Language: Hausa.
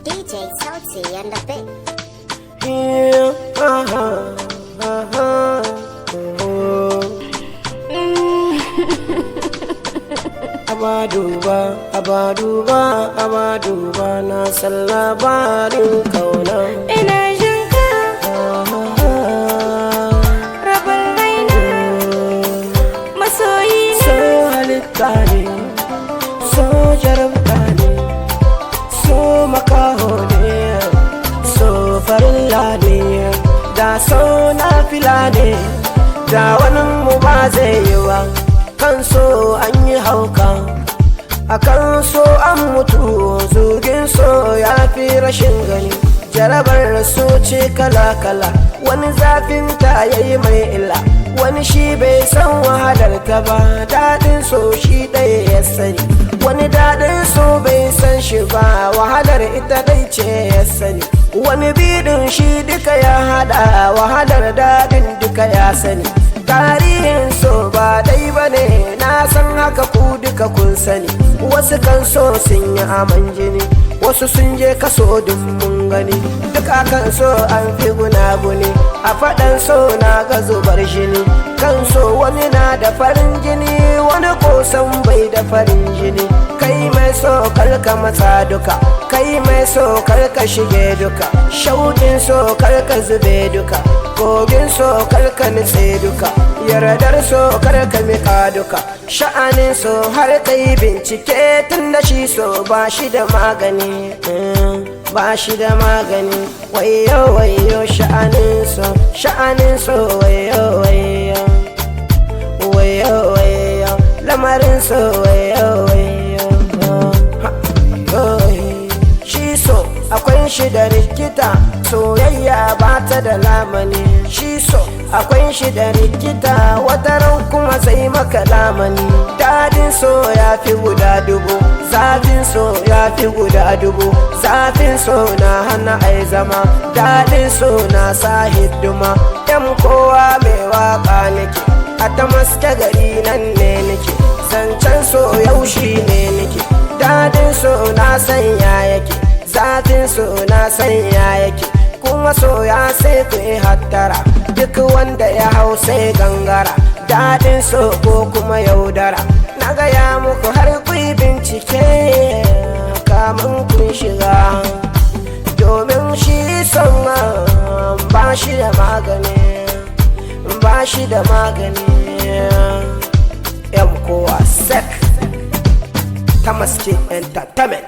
DJ Salty and the bit. Abaduba na san labarin kauna. Ina jin ka rabin raina masoyi ne. So halitta ne, so jarabta ne, so makaho ne, so farilla ne, da so nafila ne, da wani mu ba zai yi ba. Kan so an yi hauka, akan so an mutu, zugin so ya fi rashin gani. Jarabar so ce kala-kala, wani zafin ta yayi mai illa, wani shi bai san wahalar ta ba. Daɗin so shi ɗaya ya sani, wani daɗin so bai san shi ba, wahalar ita dai ce ya sani. Wani bidin shi duka ya haɗa, wahalar daɗin duka ya sani. Tarihin so ba dai bane, na san haka ku duka kun sani. Wasu kan so sun yi aman jini, wasu sun je kaso dun mun gani. Duka kan so an fi gunaguni, a faɗan so na ga zubar jini. Kan so wani na da farin jini, wani kosan bai da farin jini. Kai mai so karka matsa duka, kai mai so karka shige duka. Shauƙin so karka zube duka, kogin so karka nutse duka. Yardar so karka mika duka. Sha'anin so har kai bincike, tun da shi so ba shi da magani, ba shi da magani. Wayo wayo sha'anin so, sha'anin so wayo wayo, wayo wayo lamarin so wayo wayo. Shi so akwai shi da rikita, soyayya ba ta da lamani. Shi so akwai shi da rikita, wataran kuma sai maka lamani. Dadin so ya fi guda dubu, zafin so ya fi guda dubu. Zafin so na hana ai zama, dadin so na sa hidima. Yan kowa mai waka nake, a tamaske gari nan ne nake. Zancen so yaushi ne nake, dadin so na sanya yake, zafin so na sanya yake. Kuma so ya sai ku yi hattara, duk wanda ya hau sai gangara. Daɗin so ko kuma yaudara, na gaya muku har ku yi bincike kamun kun shiga. Domin shi son ba shi da magani, ba shi da magani. Yan kowa SAK, Tamaske Entertainment.